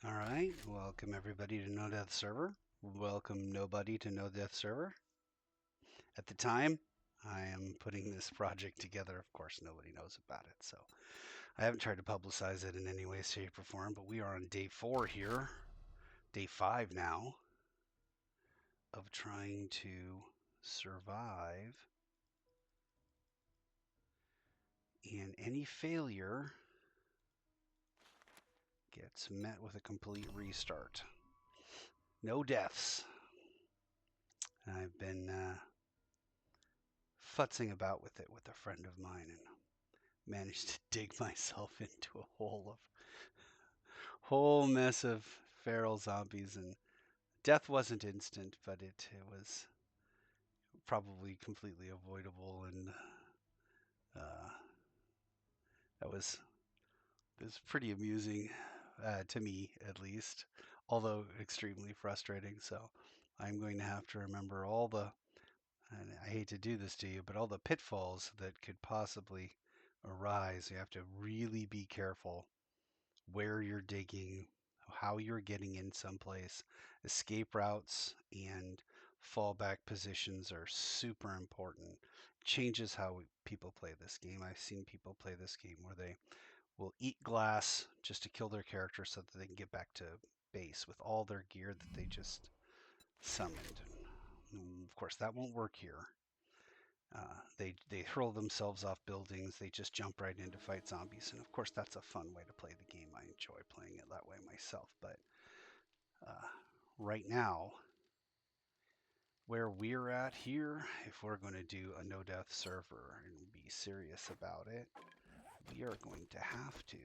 All right, welcome everybody to No Death Server. Welcome nobody to No Death Server. At the time I am putting this project together, of course, nobody knows about it, so I haven't tried to publicize it in any way, shape, or form. But we are on day 4 here, day 5 now, of trying to survive. And any failure gets met with a complete restart. No deaths. I've been futzing about with it with a friend of mine and managed to dig myself into a whole mess of feral zombies. And death wasn't instant, but it was probably completely avoidable. And uh, that was pretty amusing, to me at least, although extremely frustrating. So I'm going to have to remember all the, and I hate to do this to you, but all the pitfalls that could possibly arise. You have to really be careful where you're digging, how you're getting in someplace. Escape routes and fallback positions are super important. Changes how people play this game. I've seen people play this game where they will eat glass just to kill their character so that they can get back to base with all their gear that they just summoned. And of course, that won't work here. They hurl themselves off buildings. They just jump right in to fight zombies, and of course that's a fun way to play the game. I enjoy playing it that way myself. But uh, right now, where we're at here, if we're going to do a no death server and be serious about it, we are going to have to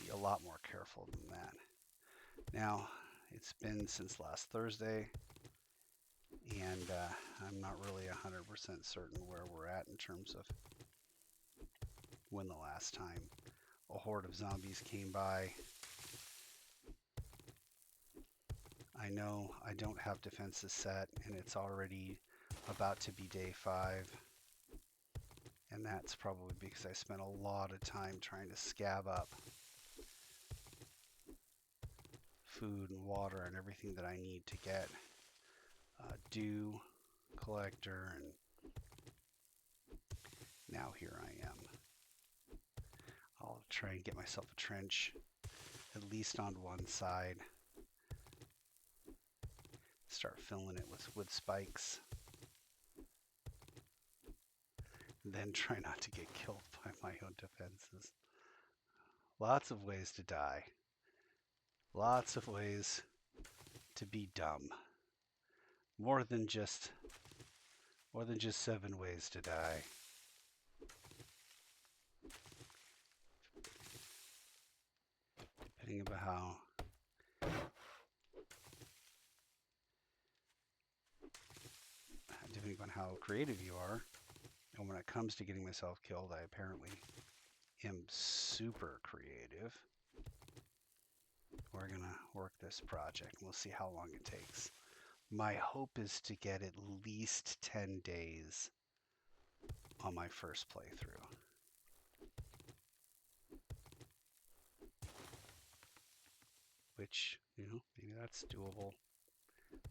be a lot more careful than that. Now, it's been since last Thursday, and I'm not really 100% certain where we're at in terms of when the last time a horde of zombies came by. I know I don't have defenses set, and it's already about to be day 5. And that's probably because I spent a lot of time trying to scab up food and water and everything that I need to get dew collector, and now here I am. I'll try and get myself a trench at least on one side, start filling it with wood spikes, then try not to get killed by my own defenses. Lots of ways to die. Lots of ways to be dumb. More than just 7 ways to die. Depending about how creative you are. And when it comes to getting myself killed, I apparently am super creative. We're gonna work this project. We'll see how long it takes. My hope is to get at least 10 days on my first playthrough. Which, maybe that's doable.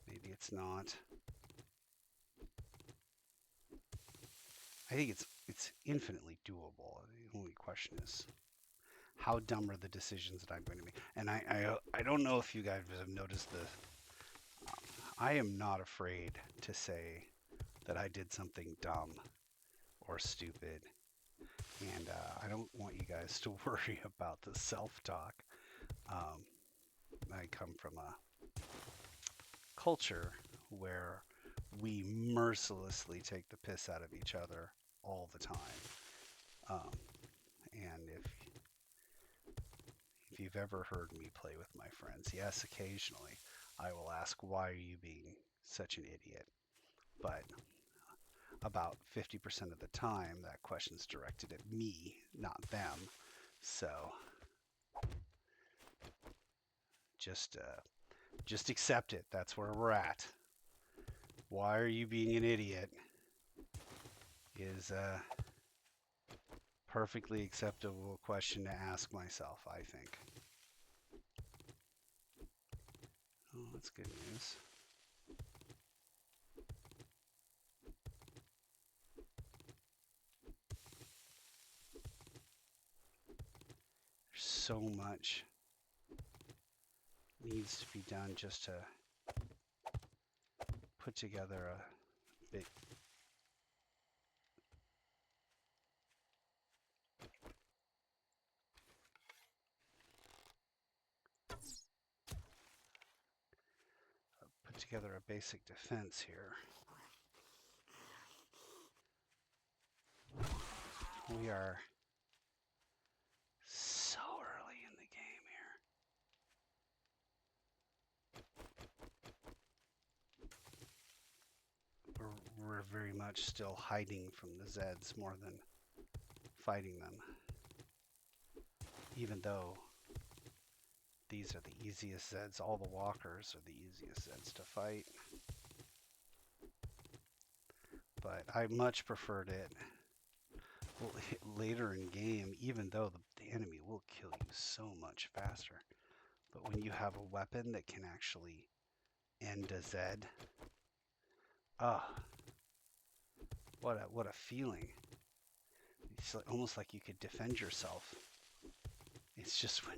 Maybe it's not. I think it's infinitely doable. The only question is how dumb are the decisions that I'm going to make. And I don't know if you guys have noticed this. I am not afraid to say that I did something dumb or stupid. And I don't want you guys to worry about the self-talk. Um, I come from a culture where we mercilessly take the piss out of each other all the time. Um, and if you've ever heard me play with my friends, yes, occasionally I will ask, why are you being such an idiot? But about 50% of the time, that question's directed at me, not them. So just accept it. That's where we're at. Why are you being an idiot? Is a perfectly acceptable question to ask myself, I think. Oh, that's good news. There's so much needs to be done just to put together a big. Put together a basic defense here. We are so early in the game here. We're very much still hiding from the Zeds more than fighting them. Even though these are the easiest Zeds, all the walkers are the easiest Zeds to fight. But I much preferred it later in game, even though the enemy will kill you so much faster. But when you have a weapon that can actually end a Zed, what a feeling. It's like, almost like you could defend yourself. It's just when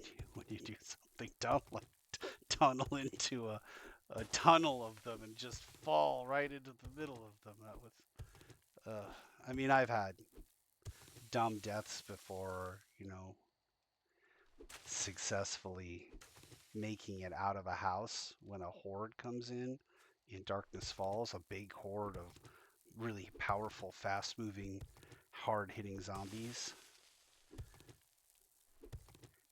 you do something dumb like tunnel into a tunnel of them and just fall right into the middle of them. That was, I mean, I've had dumb deaths before, successfully making it out of a house when a horde comes in Darkness Falls, a big horde of really powerful, fast-moving, hard-hitting zombies.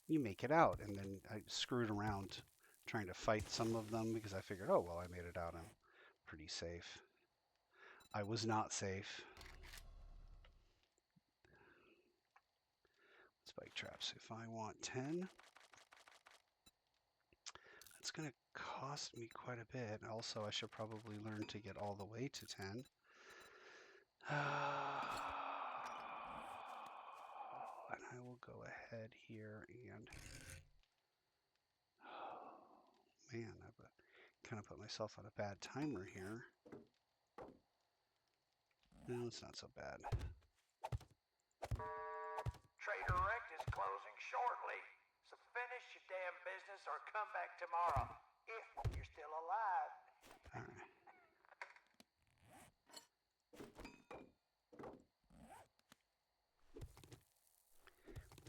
You make it out, and then I screwed around trying to fight some of them because I figured, oh, well, I made it out. I'm pretty safe. I was not safe. Spike traps. If I want 10, that's going to cost me quite a bit. Also, I should probably learn to get all the way to 10. And I will go ahead here and... Oh, man, I've kind of put myself on a bad timer here. No, it's not so bad. Trader Rect is closing shortly, so finish your damn business or come back tomorrow, if you're still alive. All right.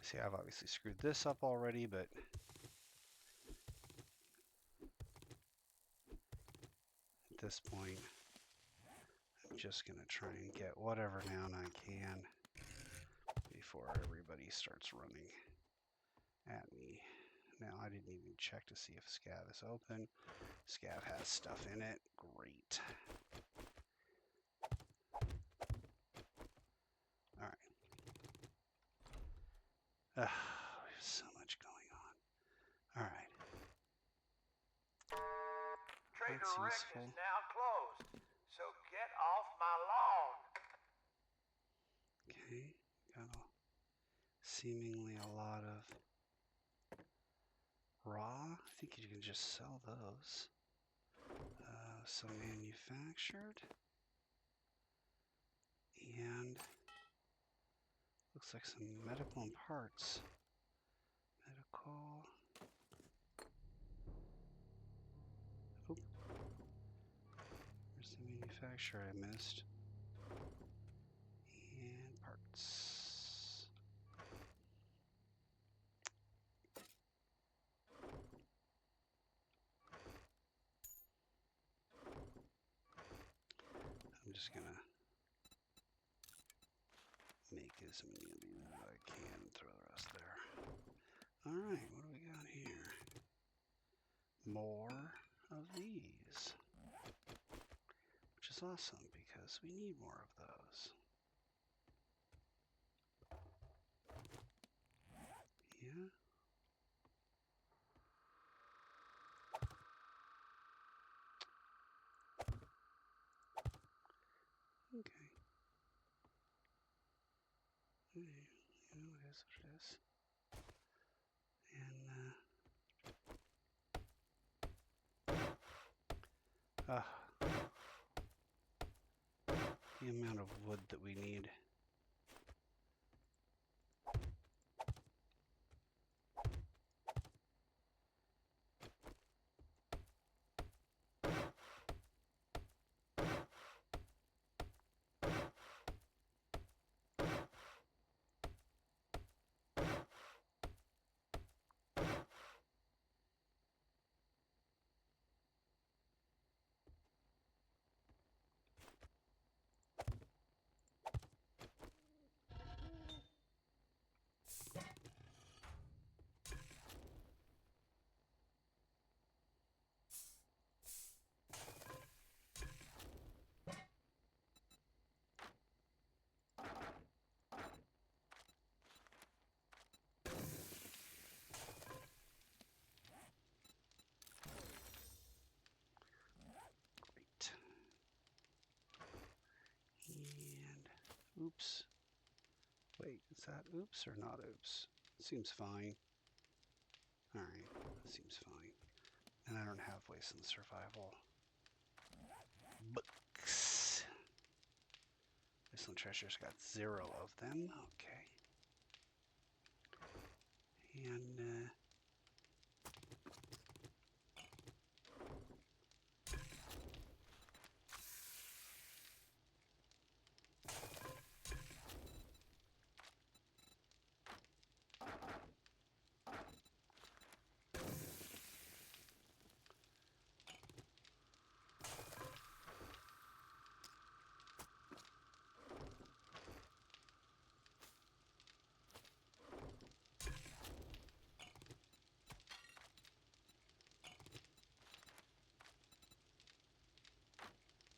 See, I've obviously screwed this up already, but at this point, I'm just going to try and get whatever down I can before everybody starts running at me. Now, I didn't even check to see if Scav is open. Scav has stuff in it. Great. All right. There's so much going on. All right. Trader Rect is now closed, so get off my lawn. Okay. Got seemingly a lot of raw. I think you can just sell those. Some manufactured. And looks like some medical and parts. Medical. Oop. Where's the manufacturer I missed? And parts. I'm just gonna make as many of these as I can and throw the rest there. Alright, what do we got here? More of these. Which is awesome because we need more of those. Yeah. Okay. You know, it is what it is. And The amount of wood that we need. Oops. Wait, is that oops or not oops? Seems fine. Alright, seems fine. And I don't have waste in survival. Books. Wasteland Treasure's got 0 of them. Okay. And,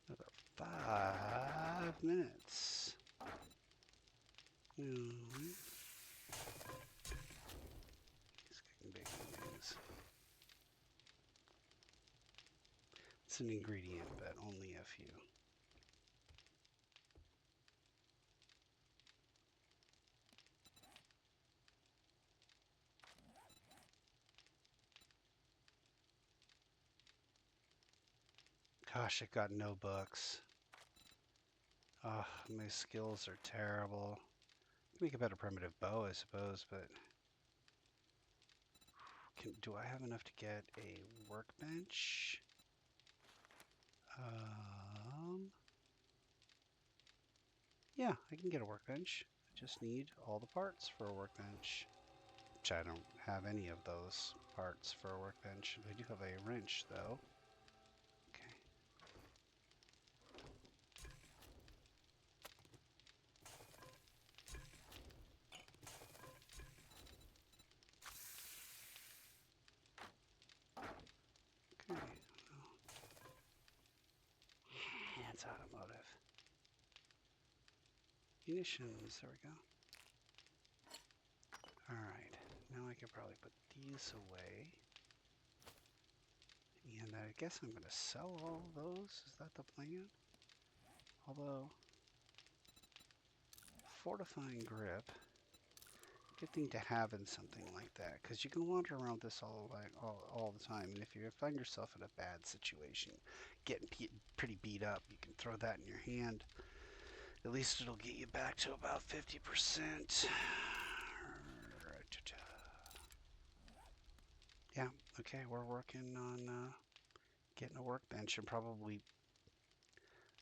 another 5 minutes. He's cooking bacon things. It's an ingredient, but only a few. Gosh, I got no books. Oh, my skills are terrible. Make a better primitive bow, I suppose, but do I have enough to get a workbench? Yeah, I can get a workbench. I just need all the parts for a workbench, which I don't have any of those parts for a workbench. I do have a wrench, though. Okay. Okay. It's automotive. Munitions, there we go. Alright, now I can probably put these away. And I guess I'm going to sell all of those. Is that the plan? Although, fortifying grip, good thing to have in something like that, because you can wander around this all the time, and if you find yourself in a bad situation, getting pretty beat up, you can throw that in your hand. At least it'll get you back to about 50%. Yeah, okay, we're working on getting a workbench and probably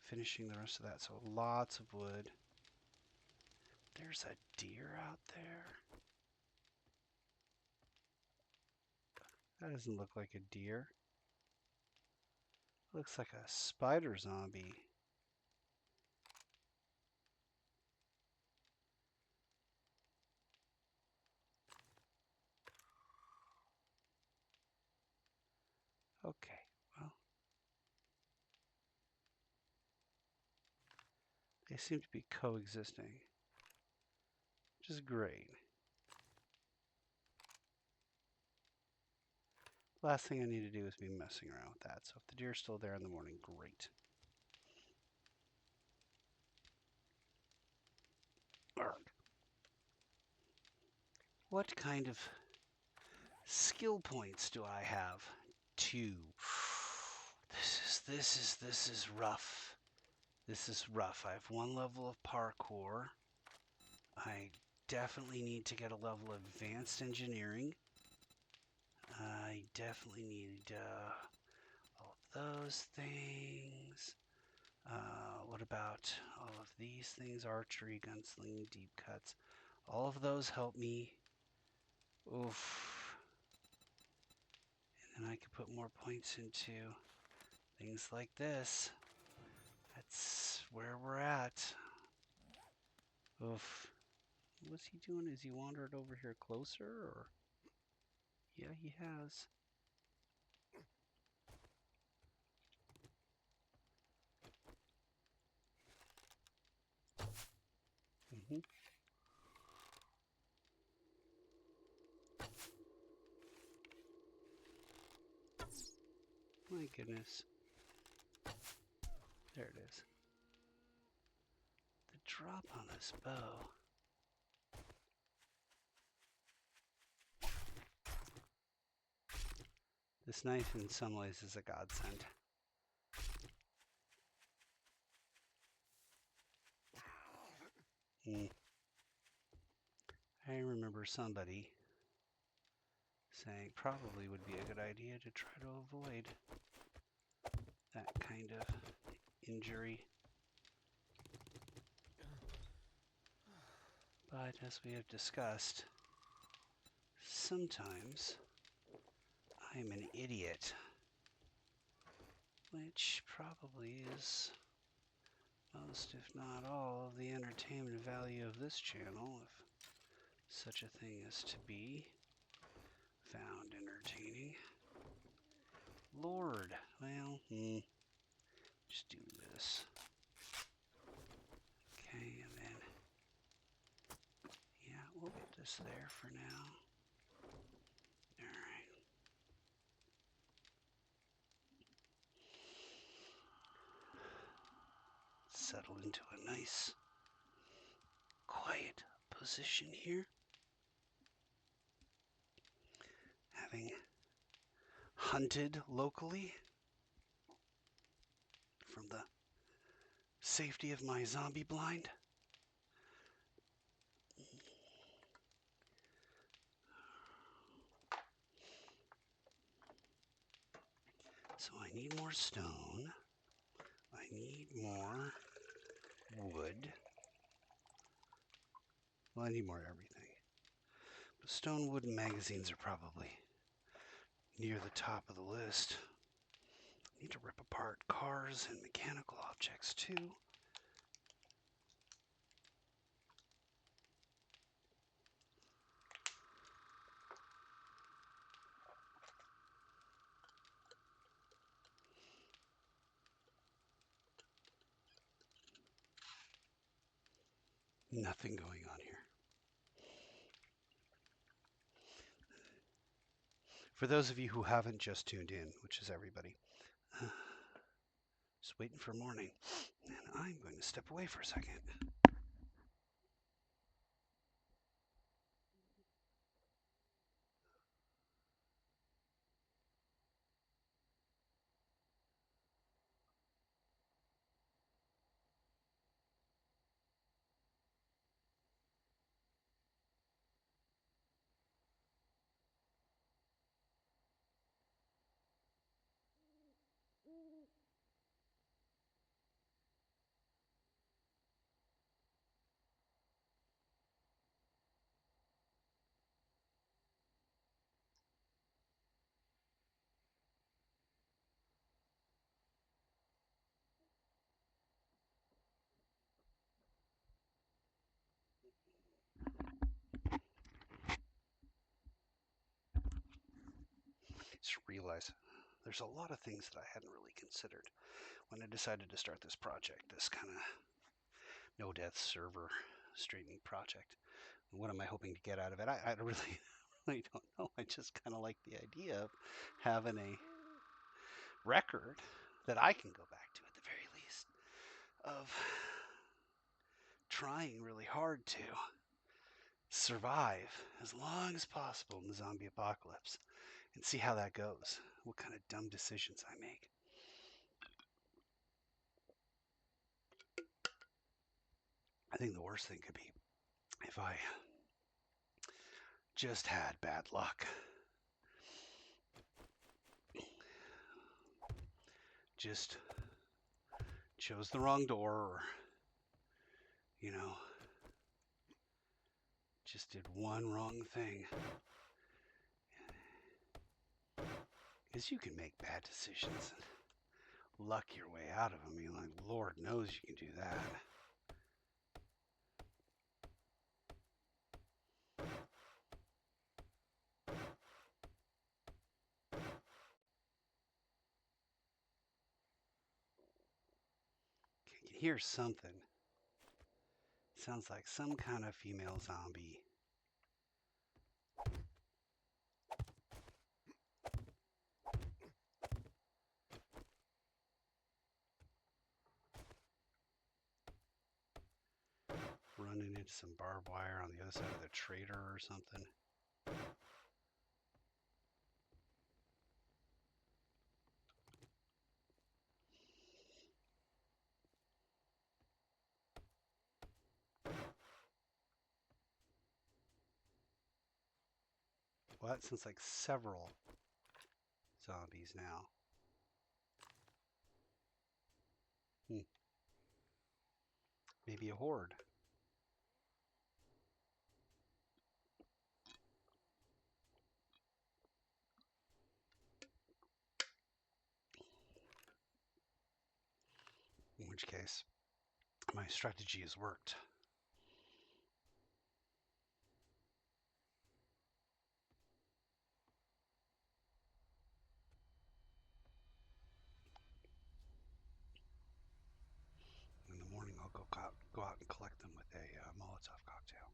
finishing the rest of that. So lots of wood. There's a deer out there. That doesn't look like a deer. Looks like a spider zombie. Okay, well, they seem to be coexisting, which is great. Last thing I need to do is be messing around with that. So if the deer's still there in the morning, great. Arg. What kind of skill points do I have? 2. This is this is rough. This is rough. I have one level of parkour. I definitely need to get a level of advanced engineering. I definitely need all of those things. What about all of these things? Archery, gunslinging, deep cuts. All of those help me. Oof. And then I could put more points into things like this. That's where we're at. Oof. What's he doing? Has he wandered over here closer? Or yeah, he has. Mm-hmm. My goodness. There it is. The drop on this bow. This knife in some ways is a godsend. I remember somebody saying probably would be a good idea to try to avoid that kind of injury. But as we have discussed, sometimes I'm an idiot, which probably is most, if not all, of the entertainment value of this channel, if such a thing is to be found entertaining. Lord, well, just do this. Okay, and then, yeah, we'll get this there for now. Alright. Settle into a nice, quiet position here. Having hunted locally from the safety of my zombie blind. So I need more stone. I need more wood. Well, I need more everything. But stone, wood, and magazines are probably near the top of the list. I need to rip apart cars and mechanical objects too. Nothing going on here. For those of you who haven't just tuned in, which is everybody, just waiting for morning, and I'm going to step away for a second. Just realize there's a lot of things that I hadn't really considered when I decided to start this project, this kind of no death server streaming project. What am I hoping to get out of it? I really, really don't know. I just kind of like the idea of having a record that I can go back to at the very least, of trying really hard to survive as long as possible in the zombie apocalypse and see how that goes, what kind of dumb decisions I make. I think the worst thing could be if I just had bad luck. Just chose the wrong door, or, you know, just did one wrong thing. Because you can make bad decisions and luck your way out of them. I mean, like, Lord knows you can do that. You can hear something. Sounds like some kind of female zombie. Running into some barbed wire on the other side of the trader or something. Well, that sounds like several zombies now. Maybe a horde. In which case, my strategy has worked. In the morning, I'll go out and collect them with a Molotov cocktail.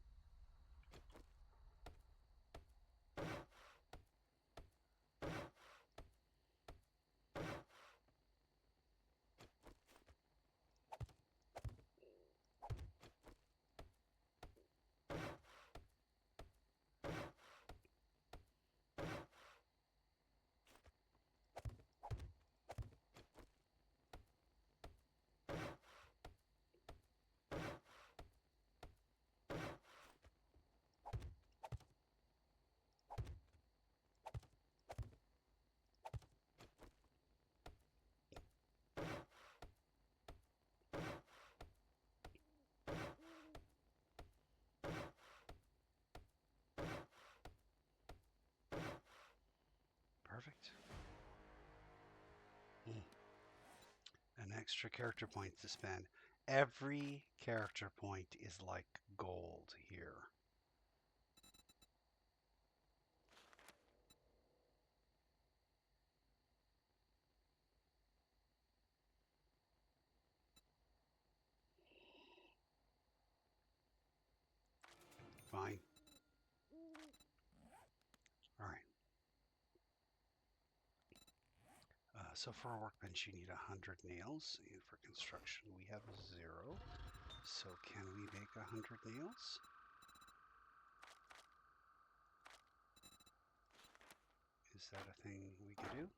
Perfect. An extra character point to spend. Every character point is like gold here. Fine. All right. So for a workbench, you need 100 nails. And for construction, we have 0. So can we make 100 nails? Is that a thing we can do?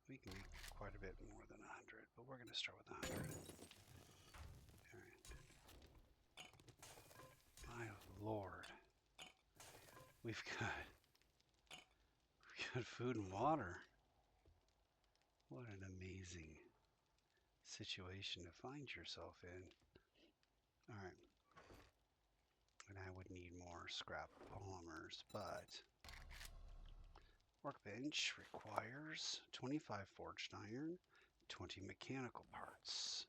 We can make quite a bit more than 100, but we're going to start with 100. All right. My Lord. We've got food and water. What an amazing situation to find yourself in. All right. And I would need more scrap polymers, but workbench requires 25 forged iron, 20 mechanical parts,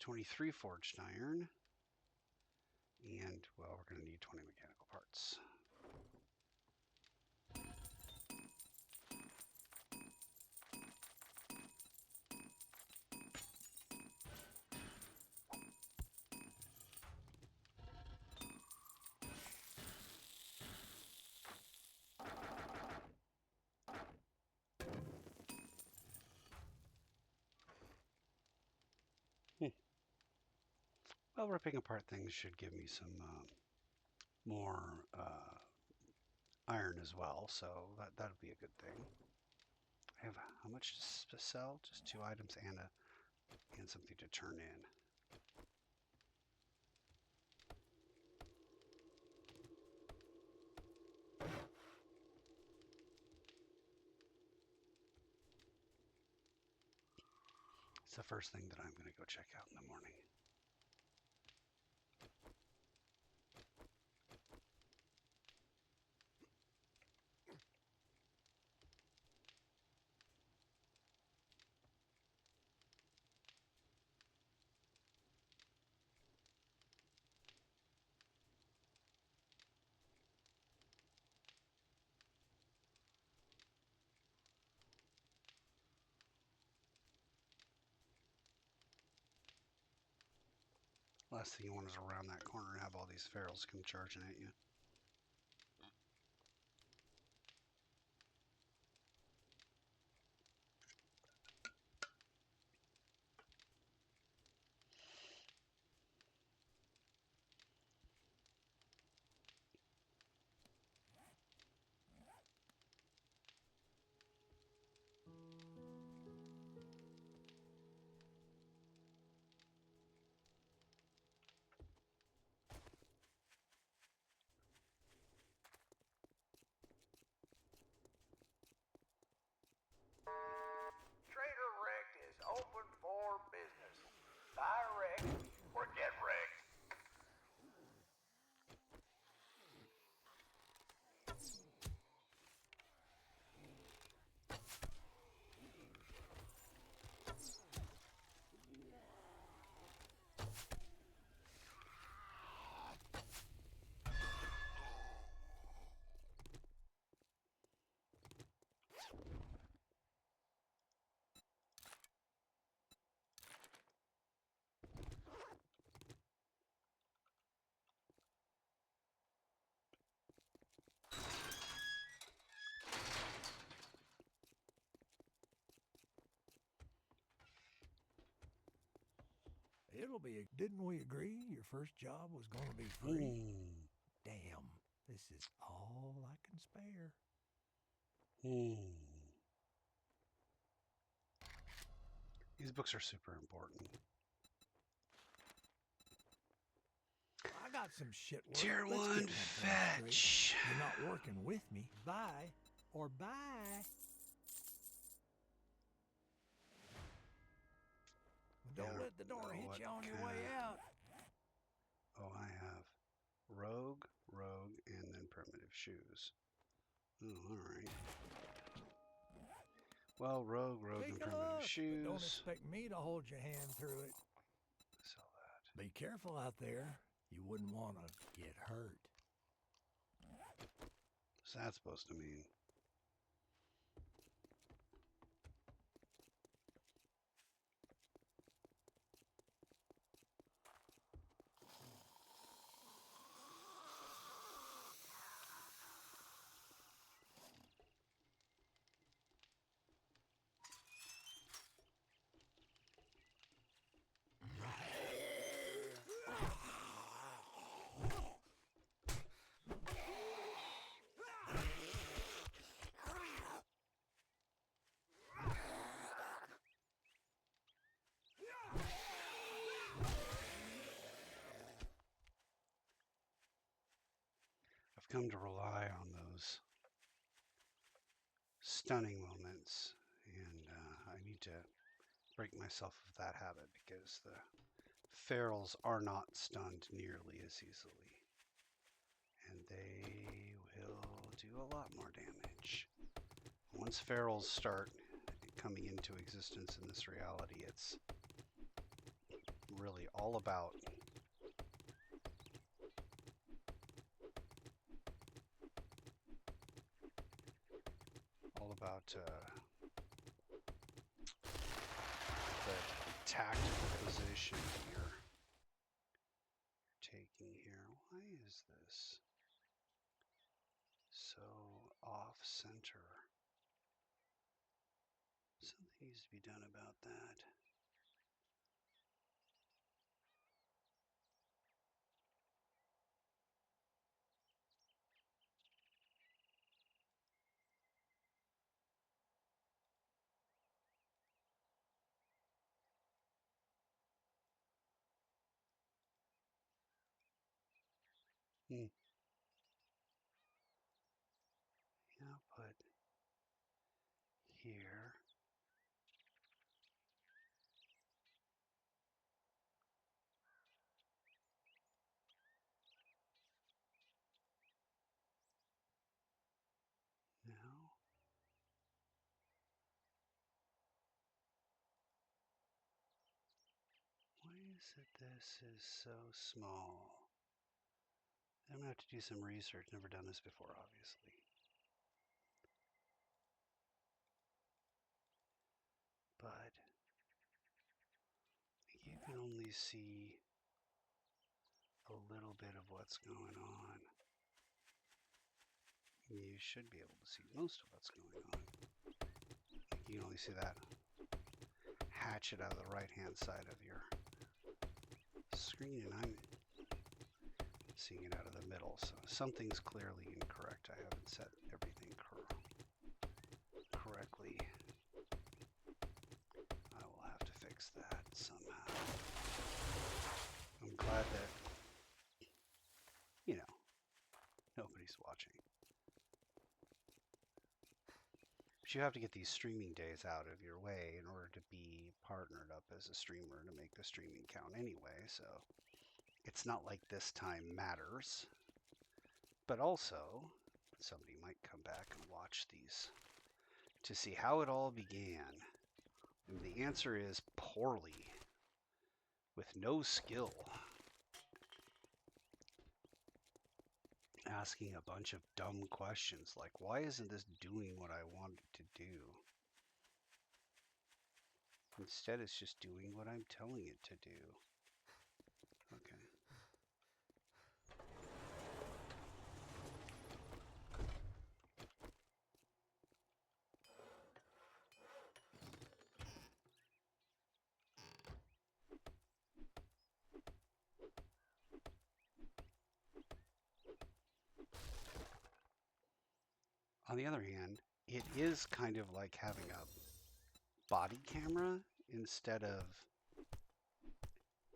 23 forged iron, and, well, we're going to need 20 mechanical parts. Well, ripping apart things should give me some more iron as well, so that'll be a good thing. I have how much to sell? Just 2 items and something to turn in. the first thing that I'm going to go check out in the morning. Last thing you want is around that corner and have all these ferals come charging at you. Trader Wrecked is open for business. Buy wrecked or get wrecked. It'll be. Didn't we agree your first job was going to be free? Hmm. Damn, this is all I can spare. These books are super important. I got some shit work. Tier Let's 1 get one thing straight. fetch. You're not working with me. Bye or bye. Don't Yeah, let the door hit what you on your kind way of- out. Oh, I have rogue, and then primitive shoes. Oh, all right. Well, rogue, Take and a primitive look, but shoes. don't expect me to hold your hand through it. Sell that. Be careful out there. You wouldn't want to get hurt. What's that supposed to mean? I've come to rely on those stunning moments, and I need to break myself of that habit because the ferals are not stunned nearly as easily, and they will do a lot more damage. Once ferals start coming into existence in this reality, it's really all about the tactical position you're taking here. Why is this so off center? Something needs to be done about that. Output here. is it this is so small? I'm gonna have to do some research. Never done this before, obviously. But you can only see a little bit of what's going on. You should be able to see most of what's going on. You can only see that hatchet out of the right-hand side of your screen, and I'm seeing it out of the middle, so something's clearly incorrect. I haven't set everything correctly. I will have to fix that somehow. I'm glad that, nobody's watching. But you have to get these streaming days out of your way in order to be partnered up as a streamer to make the streaming count anyway, so it's not like this time matters. But also, somebody might come back and watch these to see how it all began. And the answer is poorly, with no skill. Asking a bunch of dumb questions like, why isn't this doing what I want it to do? Instead, it's just doing what I'm telling it to do. Okay. On the other hand, it is kind of like having a body camera instead of,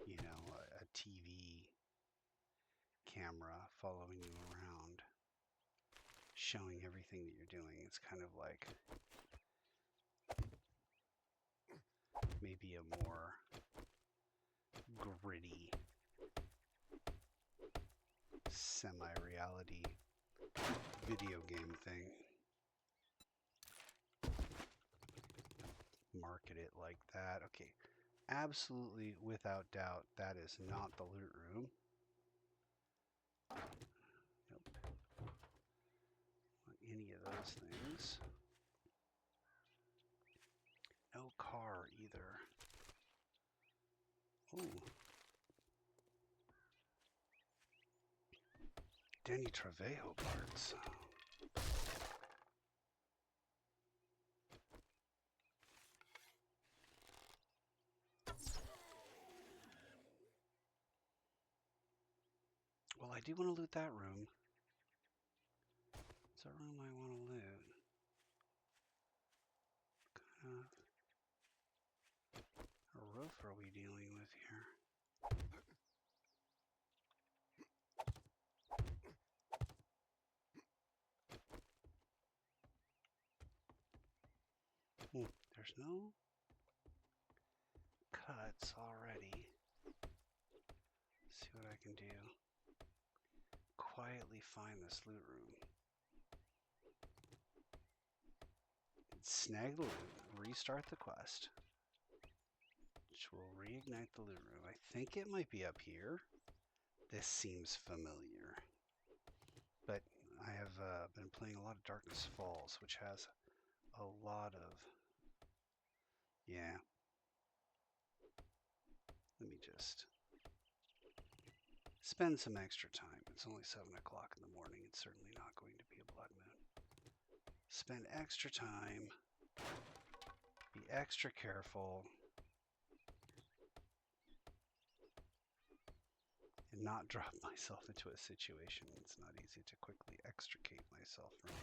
a TV camera following you around, showing everything that you're doing. It's kind of like maybe a more gritty, semi-reality video game thing. Market it like that. Okay, absolutely, without doubt, that is not the loot room. Nope. Not any of those things. No car either. Ooh. Danny Trejo parts. Well, I do want to loot that room. It's a room I want to loot. What kind of a roof are we dealing with here? There's no cuts already. Let's see what I can do. Quietly find this loot room. Snag the loot, restart the quest, which will reignite the loot room. I think it might be up here. This seems familiar. But I have been playing a lot of Darkness Falls, which has a lot of... Yeah. Let me just spend some extra time. It's only 7 o'clock in the morning. It's certainly not going to be a blood moon. Spend extra time. Be extra careful. And not drop myself into a situation it's not easy to quickly extricate myself from.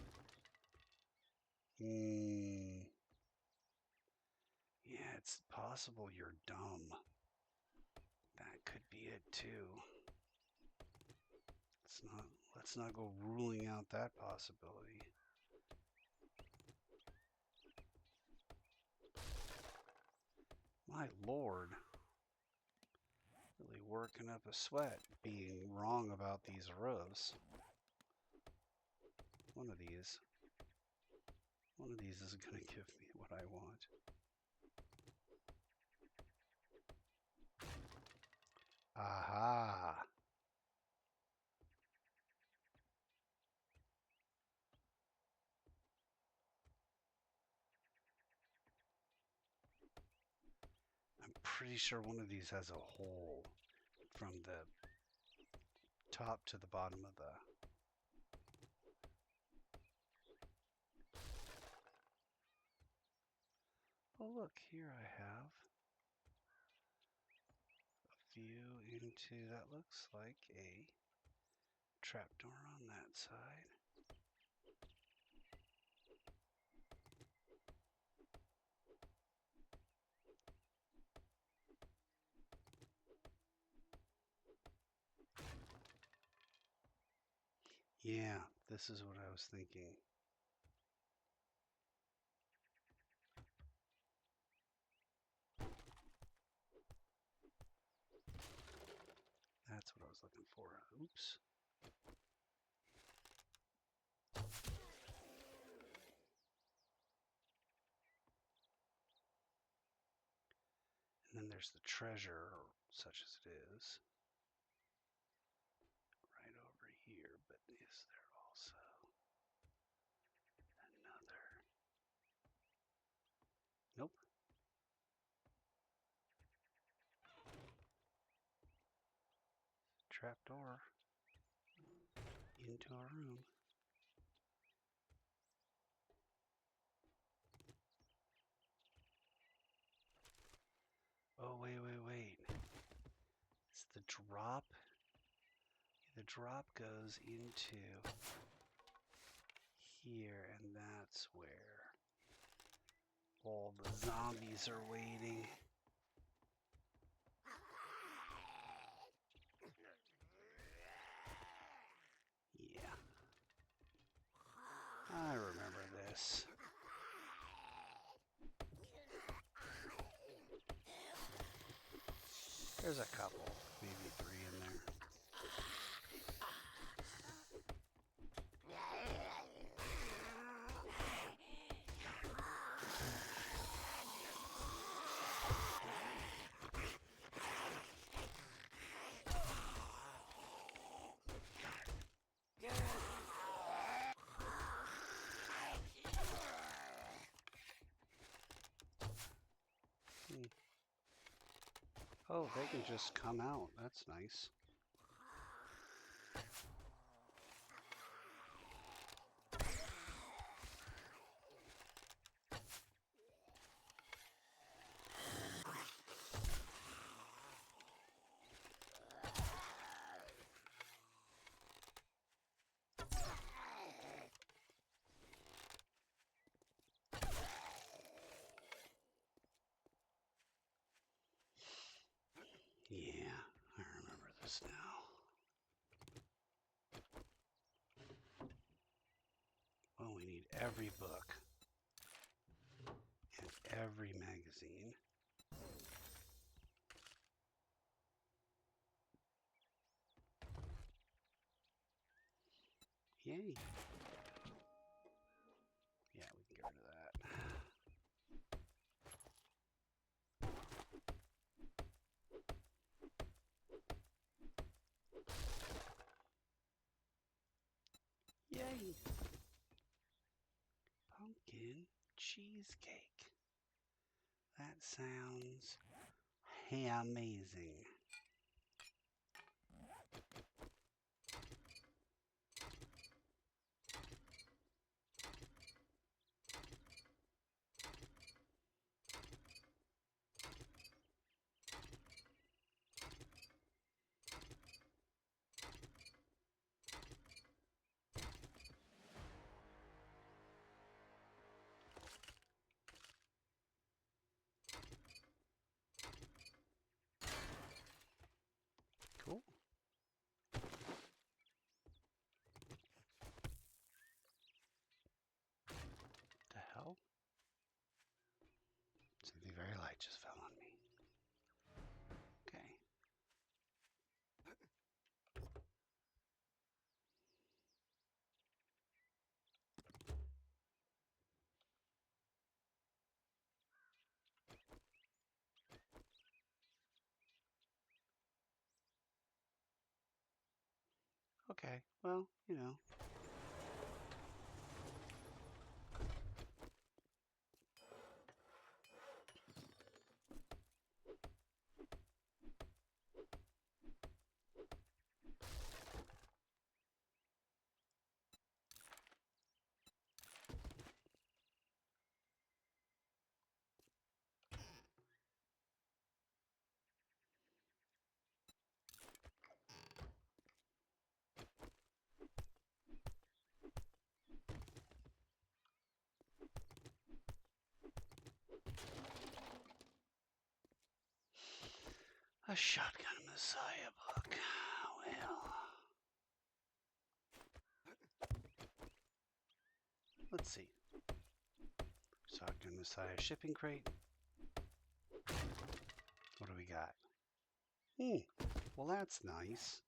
Yeah, it's possible you're dumb. That could be it too. Let's not go ruling out that possibility. My lord. Really working up a sweat being wrong about these roofs. One of these is going to give me what I want. Aha. I'm pretty sure one of these has a hole from the top to the bottom of the... Oh, look, here I have a view into, that looks like a trapdoor on that side. Yeah, this is what I was thinking. That's what I was looking for. Oops. And then there's the treasure, such as it is, right over here. But is there also another? Nope. Trapdoor into a room. Oh, wait. It's the drop. The drop goes into here, and that's where all the zombies are waiting. Yeah. I remember this. There's a couple, maybe 3 in there. Oh, they can just come out. That's nice. Yeah, I remember this now. Well, we need every book and every magazine. Yay. Yeah, we can get rid of that. Yay. Pumpkin cheesecake. That sounds amazing. Cool. Okay, well, you know. A Shotgun Messiah book. Well, let's see. Shotgun Messiah shipping crate. What do we got? Well, that's nice.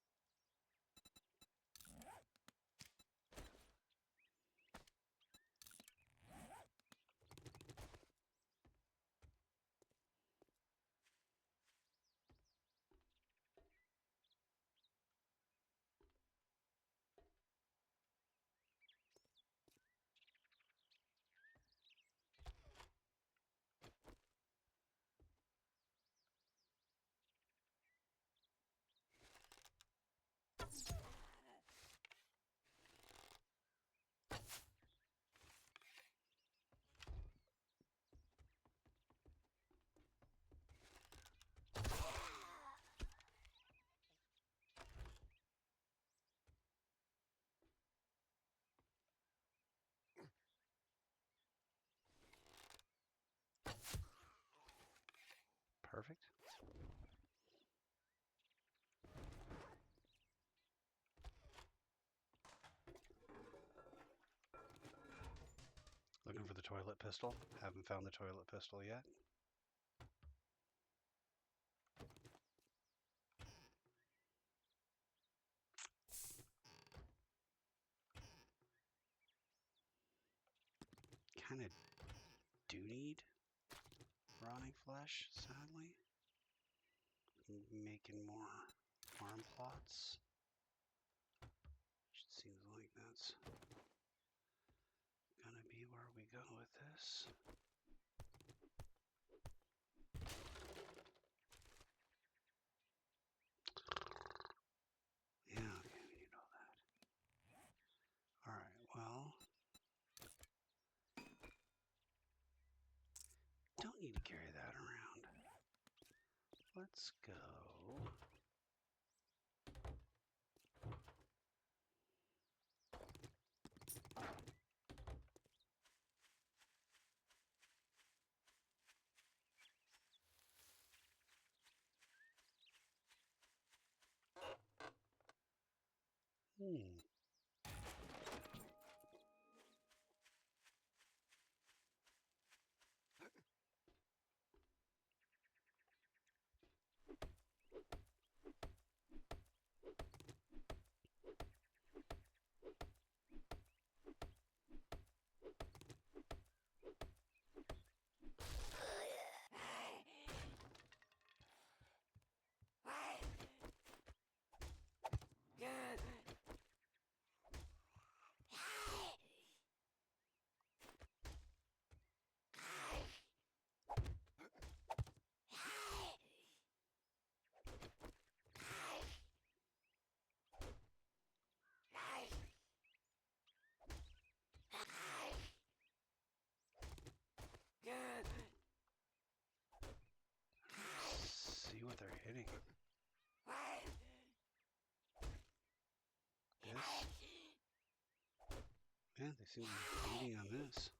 Perfect. Looking for the toilet pistol. Haven't found the toilet pistol yet. Kind of do need rotting flesh, sadly. Making more farm plots. Seems like that's gonna be where we go with this. Yeah, okay, we need all that. Alright, well. Don't need to carry that around. Let's go. Hmm. See what they're hitting. This? Yeah, they seem to be beating on this.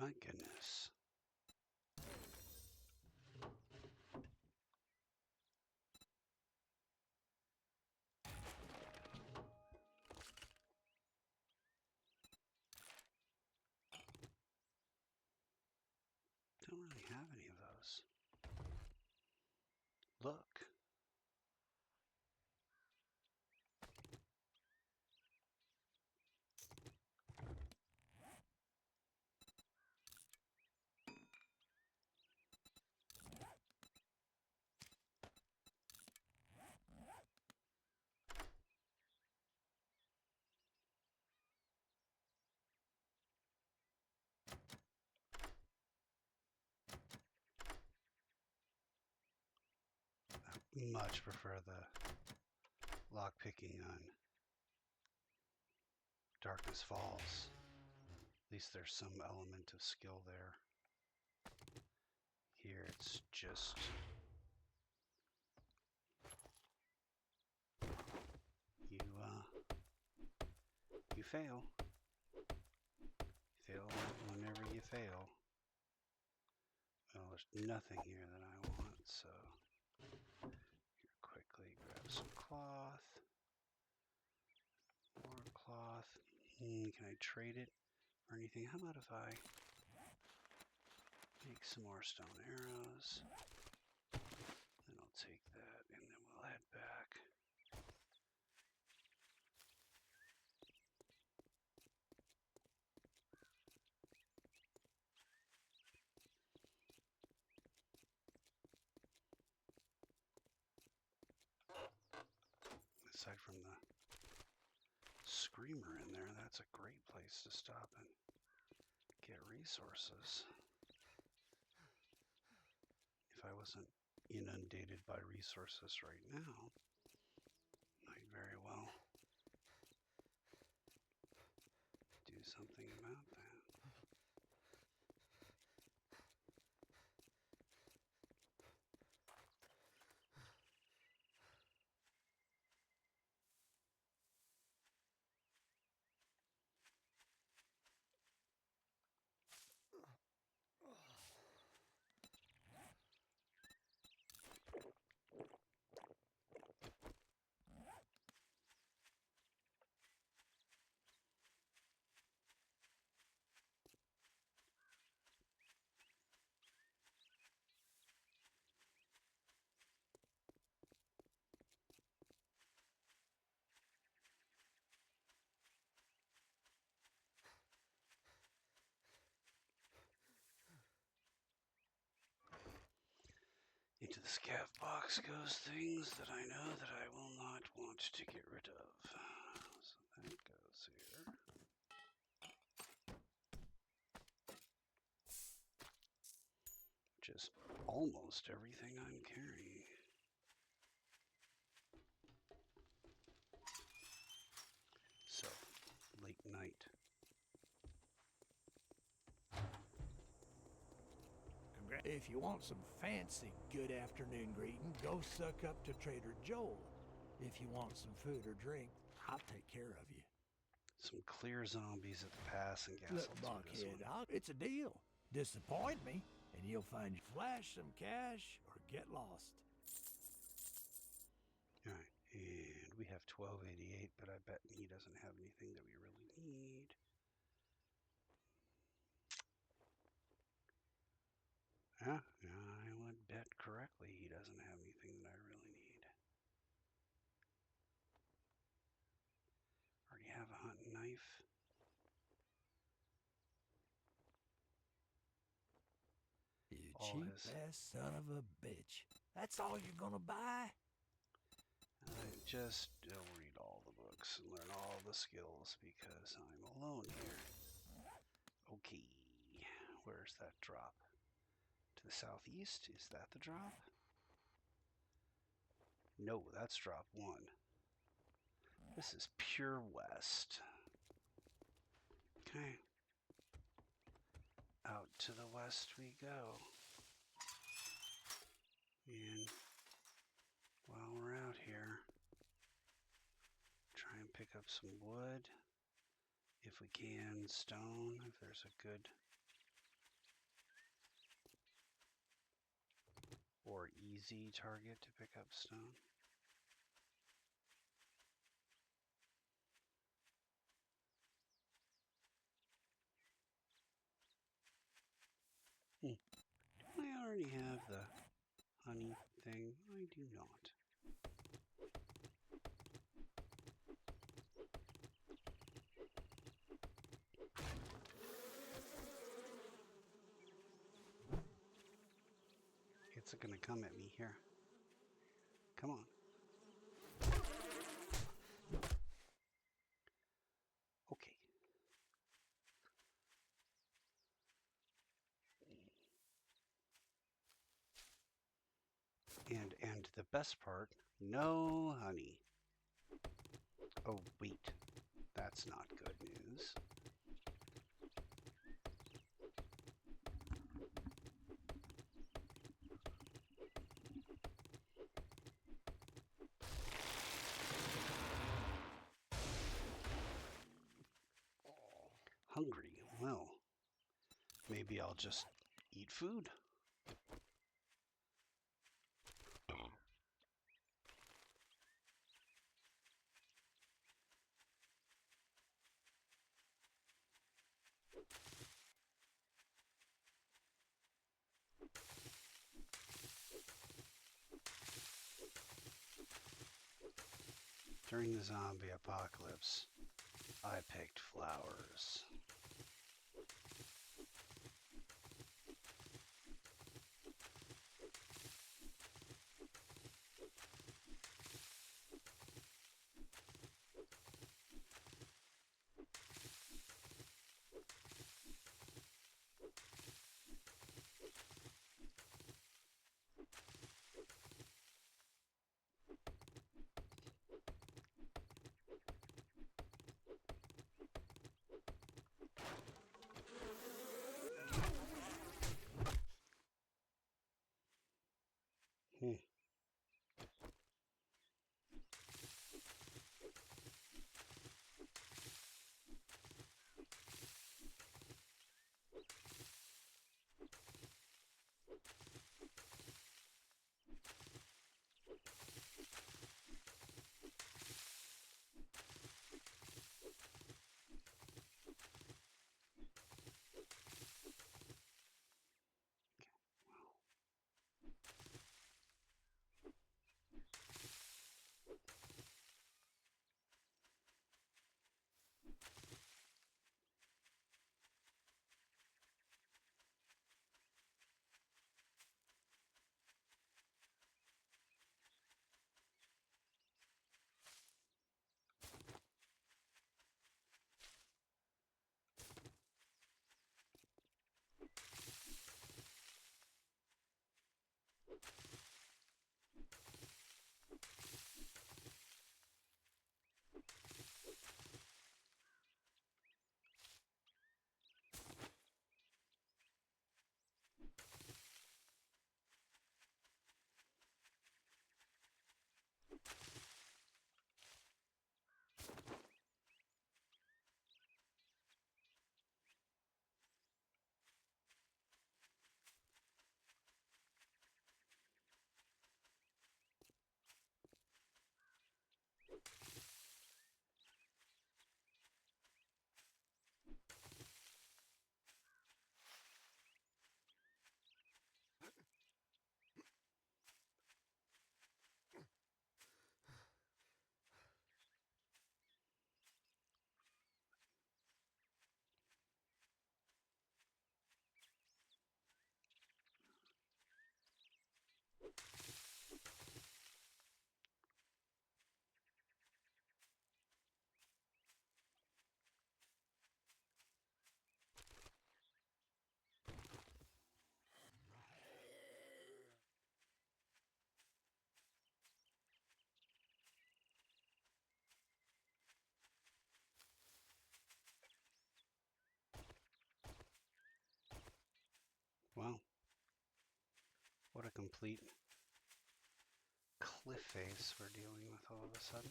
My goodness. Don't really have any of those. Look. I much prefer the lock picking on Darkness Falls. At least there's some element of skill there. Here it's just you fail. You fail whenever you fail. Well, there's nothing here that I want, so here quickly grab some cloth. More cloth. Can I trade it or anything? How about if I make some more stone arrows? Then I'll take that and then we'll head back. Aside from the screamer in there, that's a great place to stop and get resources. If I wasn't inundated by resources right now, might very well do something about that. Into the scav box goes things that I know that I will not want to get rid of. So that goes here. Just almost everything I'm carrying. So, late night. If you want some fancy good afternoon greeting, go suck up to Trader Joel. If you want some food or drink, I'll take care of you. Some clear zombies at the pass and gas. Look, Buckhead, it's a deal. Disappoint me, and you'll find flash some cash or get lost. All right, and we have 1288, but I bet he doesn't have anything that we really need. Yeah, I would bet correctly he doesn't have anything that I really need. Already have a hunting knife. You cheap-ass son of a bitch. That's all you're gonna buy? I just read all the books and learn all the skills because I'm alone here. Okay, where's that drop? To the southeast? Is that the drop? No, that's drop 1. This is pure west. Okay. Out to the west we go. And while we're out here, try and pick up some wood. If we can, stone, if there's a good or easy target to pick up stone. I already have the honey thing. I do not. It's gonna come at me here. Come on. Okay. And the best part, no honey. Oh, wait. That's not good news. Hungry. Well, maybe I'll just eat food. During the zombie apocalypse, I picked flowers. Hmm. Well, what a complete cliff face we're dealing with all of a sudden.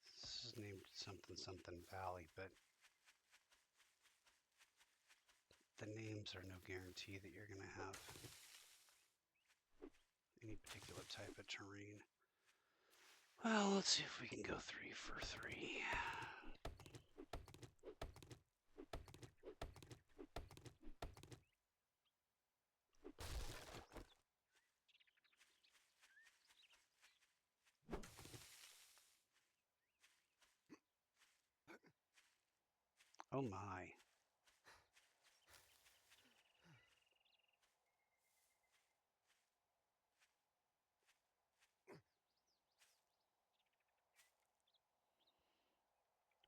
This is named something something valley, but the names are no guarantee that you're going to have any particular type of terrain. Well, let's see if we can go 3 for 3. Oh my.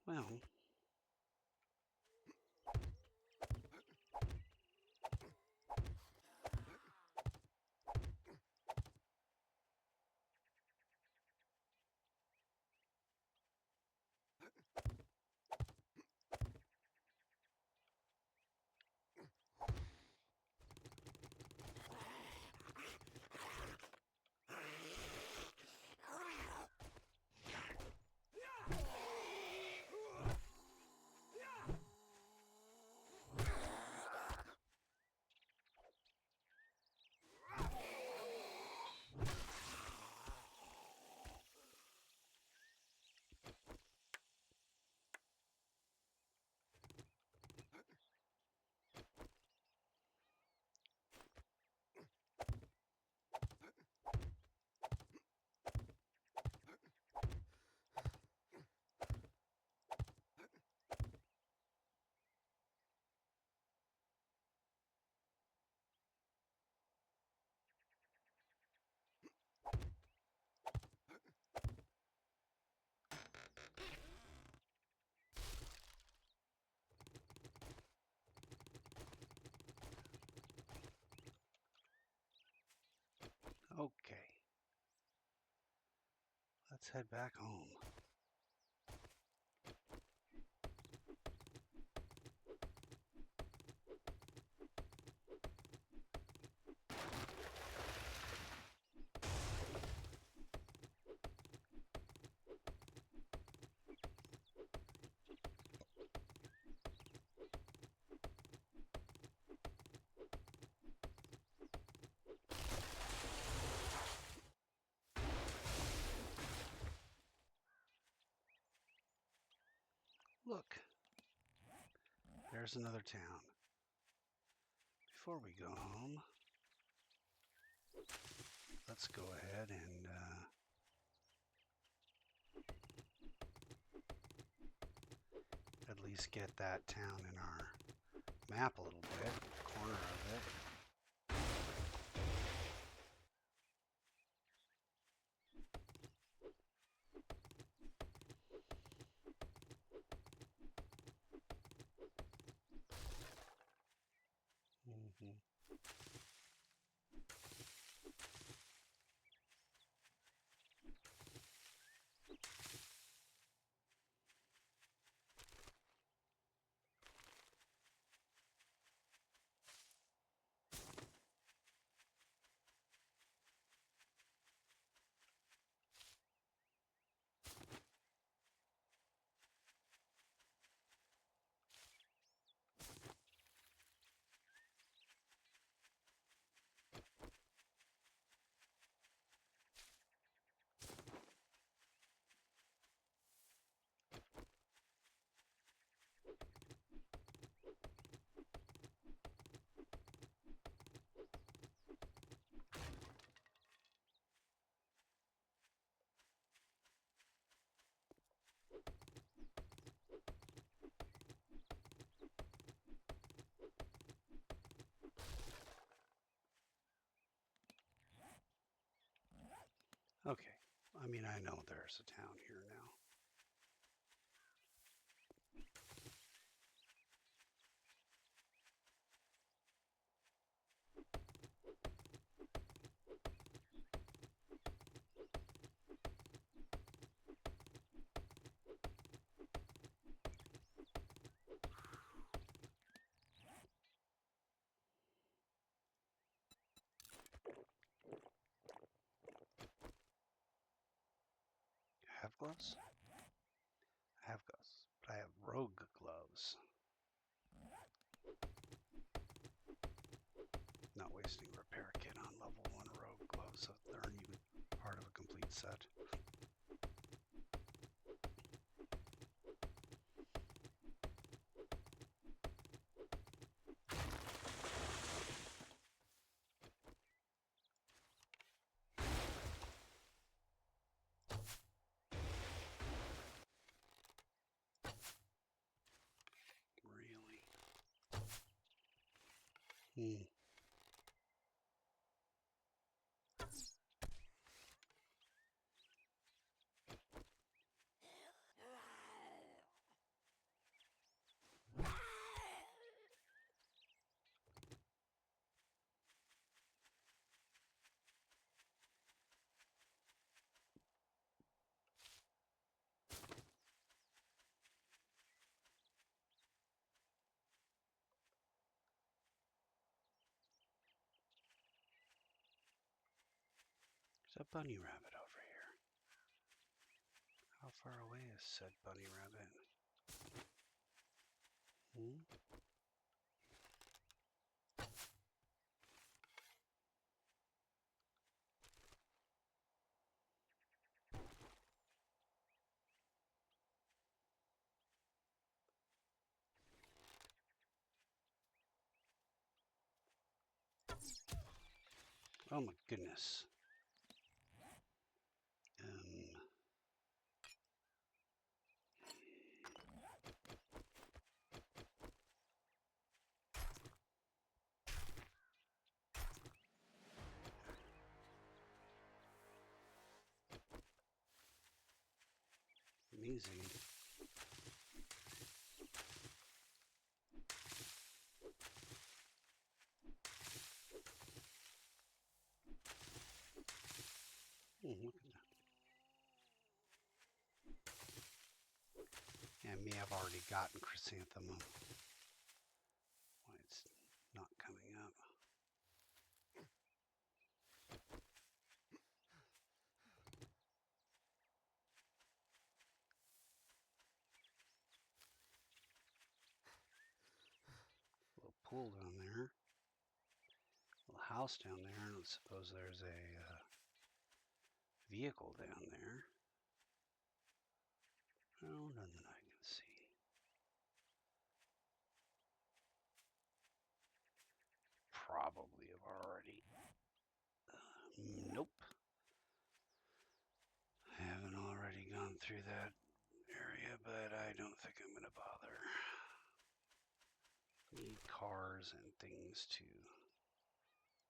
Well, okay. Let's head back home. Look, there's another town. Before we go home, let's go ahead and at least get that town in our map a little bit, corner of it. Mm-hmm. Okay. I mean, I know there's a town here now. I have gloves? I have gloves, but I have rogue gloves. set. Really? Hmm. There's a bunny rabbit over here. How far away is said bunny rabbit? Hmm? Oh my goodness. Amazing. Look at that. Yeah, me, I've already gotten chrysanthemum. Why it's not coming up. Little pool down there. Little house down there. I don't suppose there's a vehicle down there. Oh, none that I can see. Probably have already. Nope. I haven't already gone through that area, but I don't think I'm going to bother. Need cars and things to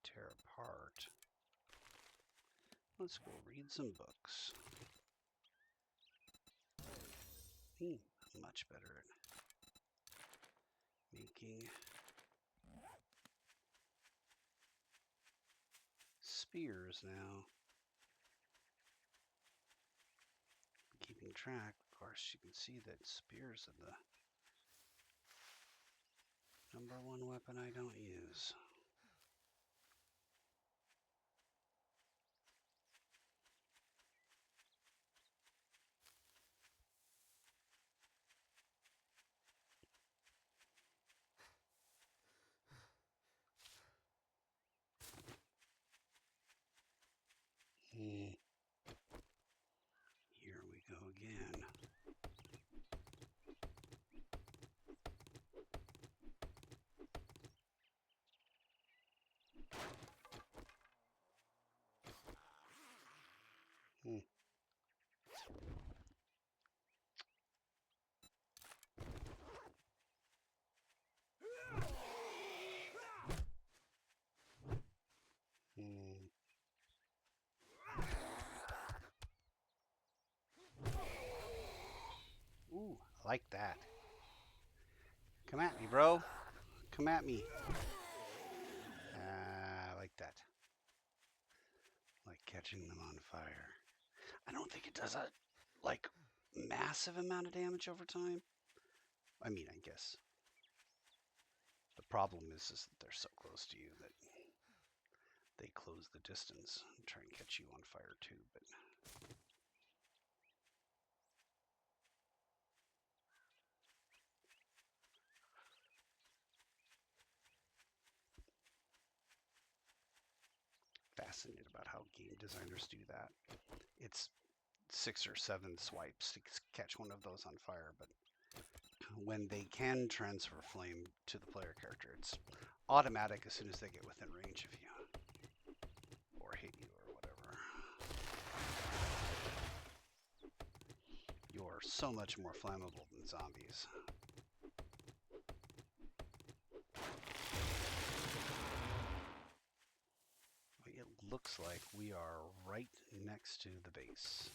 tear apart. Let's go read some books. I'm much better at making spears now. Keeping track, of course, you can see that spears are the #1 weapon I don't use. Here we go again. Ooh, I like that. Come at me, bro. Come at me. I like that. Like catching them on fire. I don't think it does a massive amount of damage over time. I mean, I guess. The problem is that they're so close to you that they close the distance and try and catch you on fire too, but fascinated about how game designers do that. it's 6 or 7 swipes to catch one of those on fire, but when they can transfer flame to the player character, it's automatic as soon as they get within range of you or hit you or whatever. You're so much more flammable than zombies. It looks like we are right next to the base.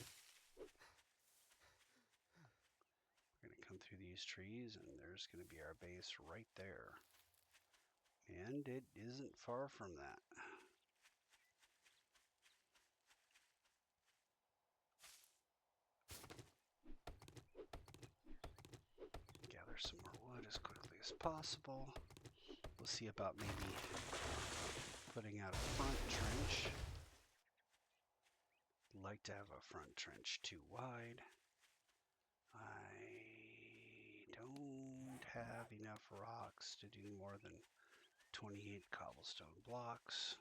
We're going to come through these trees, and there's going to be our base right there. And it isn't far from that. Gather some more wood as quickly as possible. We'll see about maybe putting out a front trench. Like to have a front trench too wide. I don't have enough rocks to do more than 28 cobblestone blocks.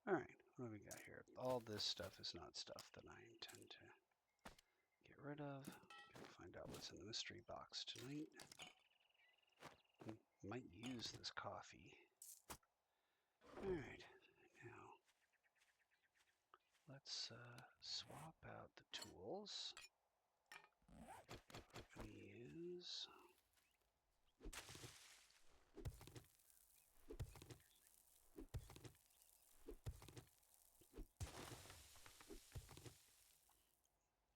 Alright, what do we got here? All this stuff is not stuff that I intend to get rid of. Gonna find out what's in the mystery box tonight. Might use this coffee. Alright, now let's swap out the tools. We're gonna use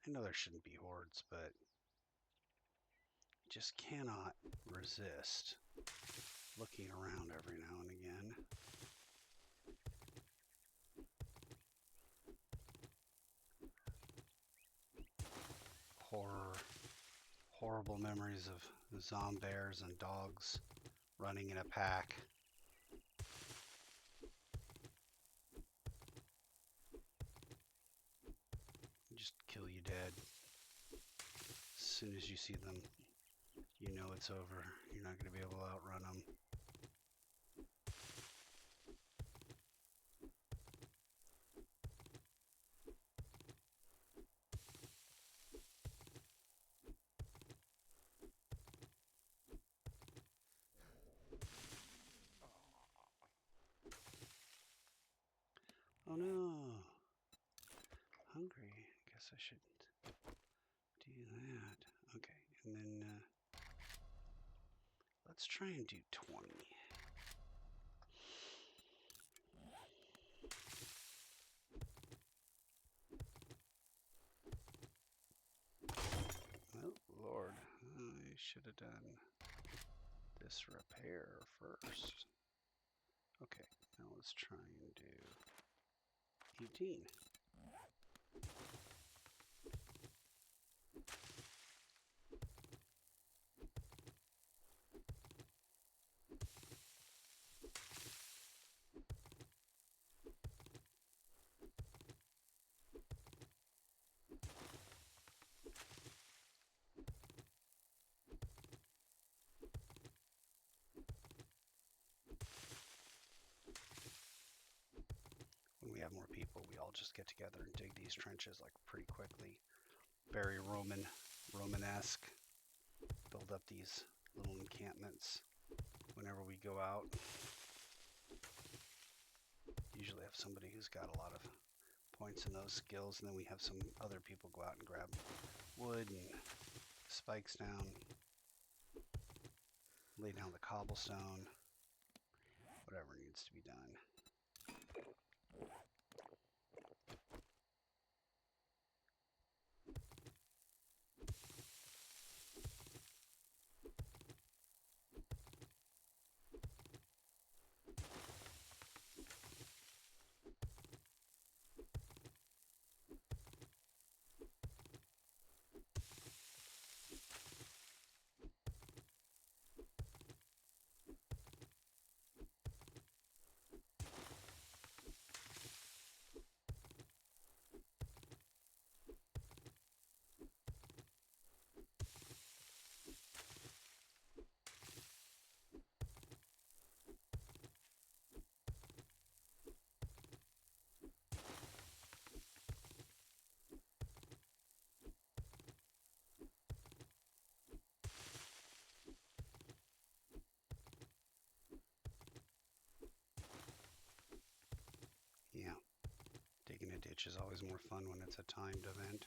I know there shouldn't be hordes, but just cannot resist looking around every now and again. Horrible memories of zombears and dogs running in a pack. Just kill you dead. As soon as you see them, you know it's over. You're not going to be able to outrun them. Oh no. Hungry. Guess I shouldn't do that. Okay, and then let's try and do 20. Oh, Lord. I should have done this repair first. Okay, now let's try and do 18. When we have more people, we all just get together and dig these trenches like pretty quickly. Very Romanesque. Build up these little encampments whenever we go out. Usually have somebody who's got a lot of points in those skills, and then we have some other people go out and grab wood and spikes down, lay down the cobblestone, whatever needs to be done. which is always more fun when it's a timed event.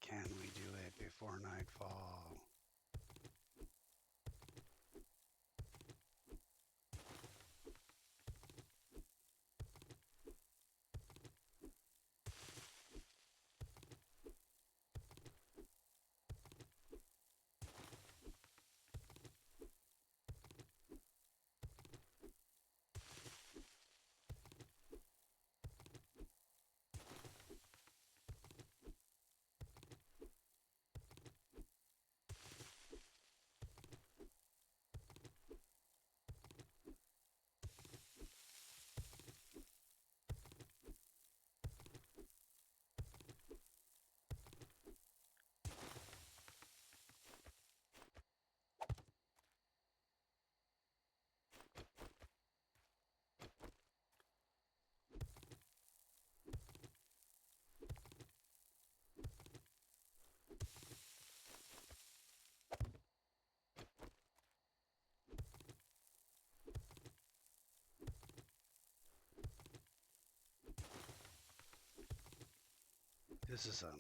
Can we do it before nightfall? This is a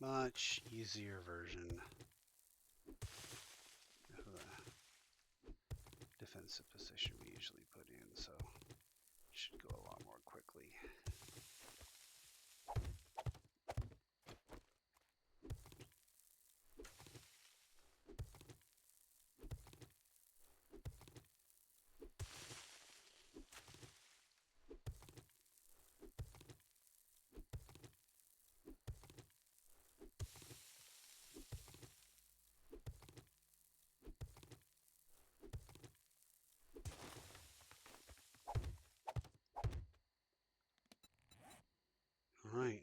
much easier version of the defensive position we usually put in, so it should go a lot more quickly. All right.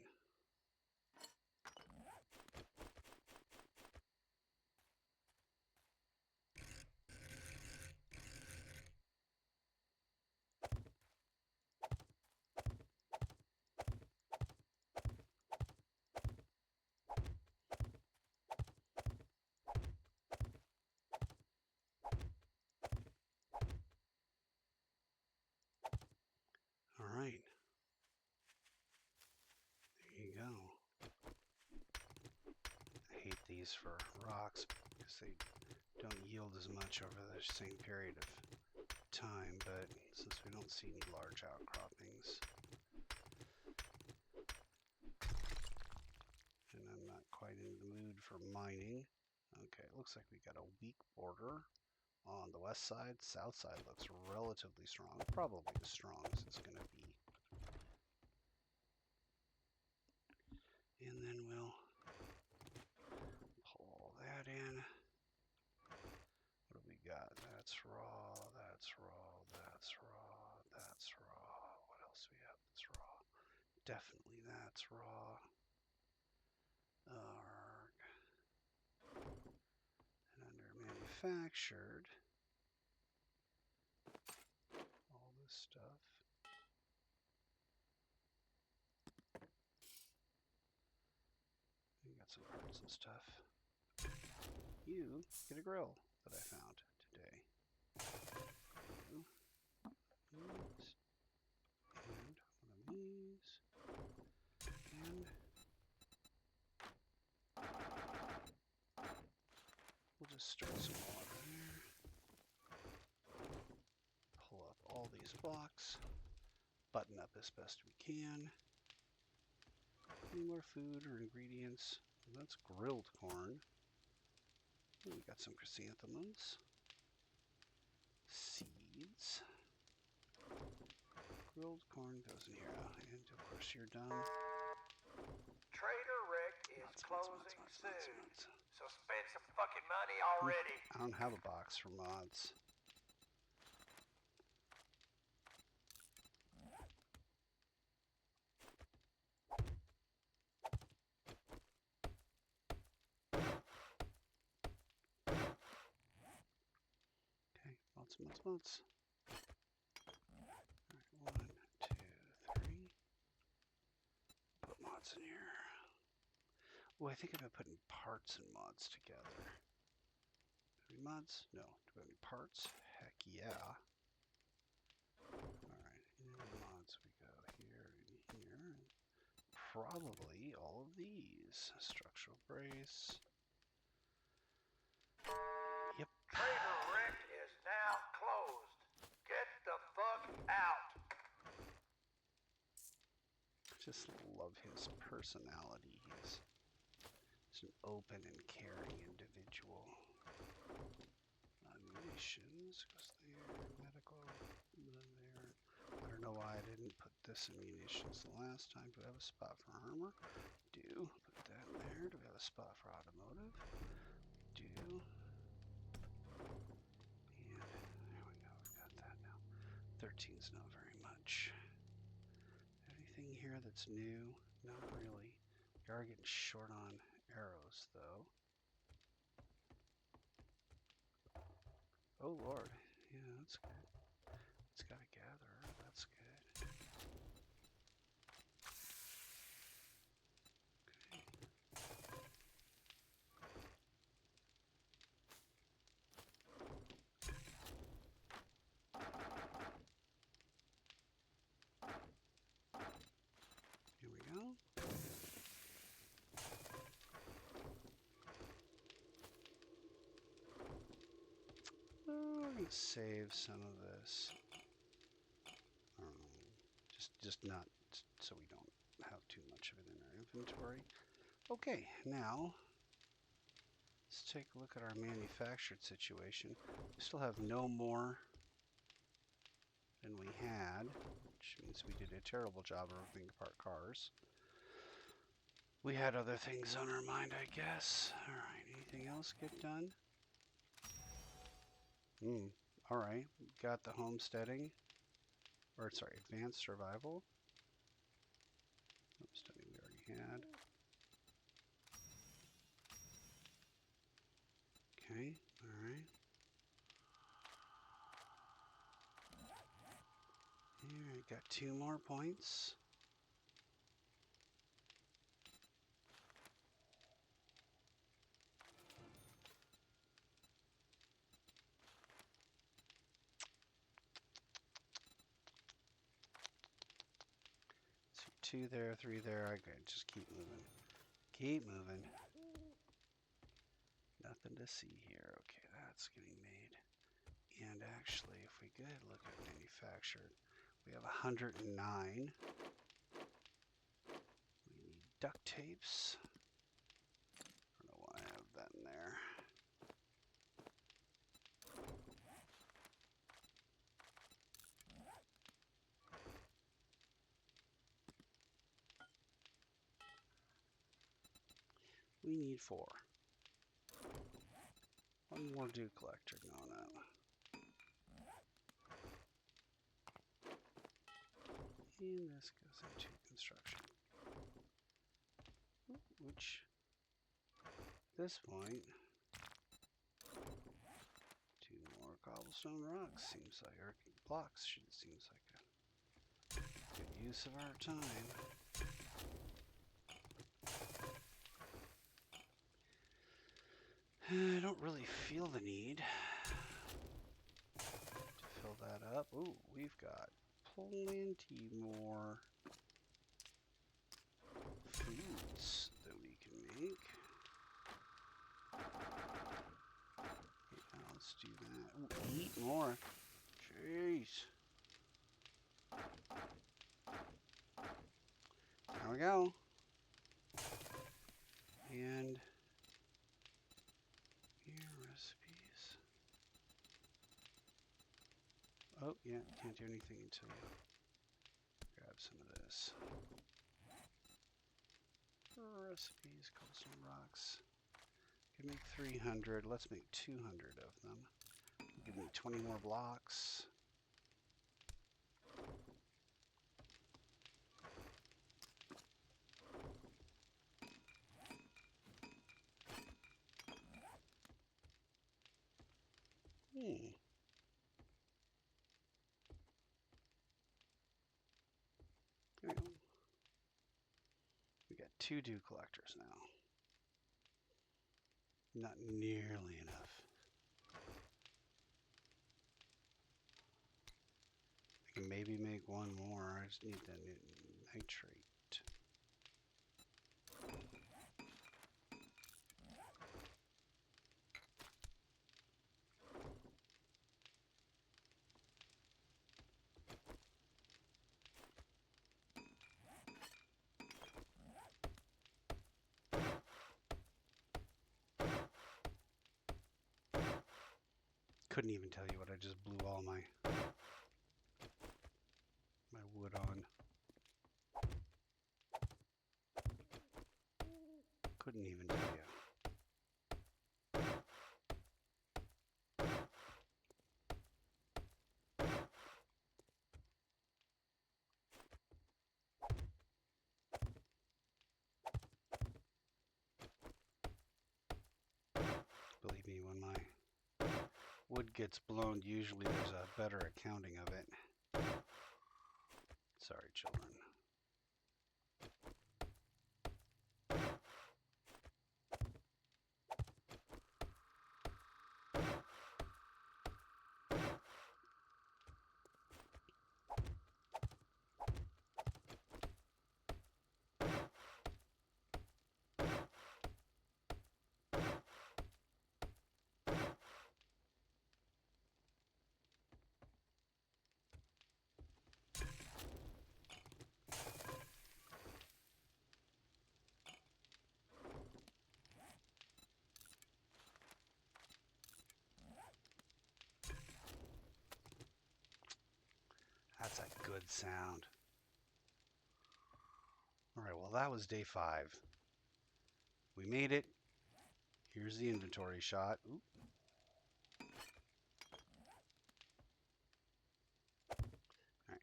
All right. There you go. I hate these for rocks because they don't yield as much over the same period of time, but since we don't see any large outcroppings, and I'm not quite in the mood for mining. Okay, it looks like we got a weak border on the west side. South side looks relatively strong, probably as strong as it's going to be. And then we'll pull that in. What do we got? That's raw, that's raw, that's raw, that's raw. What else do we have that's raw? Definitely that's raw. And under manufactured, all this stuff. We got some parts and stuff. You get a grill that I found today. You, these, and one of these, and we'll just start some water there. Pull up all these blocks, button up as best we can. Any more food or ingredients? Well, that's grilled corn. Ooh, we got some chrysanthemums. seeds. Grilled corn goes in here. And of course you're done. Trader Rick is Mods. closing soon. So spend some fucking money already. I don't have a box for mods. Okay, mods. Alright, 1, 2, 3. Put mods in here. Oh, I think I've been putting parts and mods together. Any mods? No. Do we have any parts? Heck yeah. Alright, in mods we go here and here. Probably all of these. Structural brace. Yep. Trader Rick is now closed. Get the fuck out. Just love his personality. He's an open and caring individual. Munitions goes there. Medical, there. I don't know why I didn't put this in munitions the last time. Do I have a spot for armor? Do. Put that in there. Do we have a spot for automotive? Do. And there we go. We've got that now. 13's not very much. Anything here that's new? Not really. We are getting short on arrows, though. Oh, Lord. Yeah, that's good. It's got a gatherer. That's good. Here we go. Oh, I'm gonna save some of this. Just not so we don't have too much of it in our inventory. Okay, now let's take a look at our manufactured situation. We still have no more than we had, which means we did a terrible job of ripping apart cars. We had other things on our mind, I guess. Alright, anything else get done? Alright, got the homesteading. Or, sorry, advanced survival. Homesteading we already had. Okay, alright. Alright, got 2 more points. So 2 there, 3 there. Okay, just keep moving. Keep moving. Nothing to see here. Okay, that's getting made. And actually, if we could look at manufactured, we have 109. We need duct tapes. I don't know why I have that in there. We need 4. One more dew collector going up. And this goes into construction. Which, at this point, 2 more cobblestone rocks seems like, or blocks seems like a good use of our time. I don't really feel the need to fill that up. Ooh, we've got plenty more foods that we can make. Yeah, let's do that. Ooh, eat more. Jeez. There we go. And here, recipes. Can't do anything until you grab some of this. Recipes, cobblestone rocks. Can make 300. Let's make 200 of them. Give me 20 more blocks. There we go. We got 2 dew collectors now. Not nearly enough. I can maybe make 1 more. I just need that nitrate. Couldn't even tell you what I just blew all my wood on. Couldn't even tell you. Believe me, when my wood gets blown, usually there's a better accounting of it. Sorry, children. That's a good sound. All right, well, that was day 5. We made it. Here's the inventory shot. Oop. All right,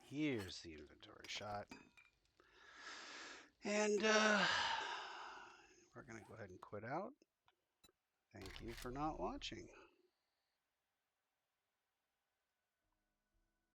here's the inventory shot. And we're going to go ahead and quit out. Thank you for not watching.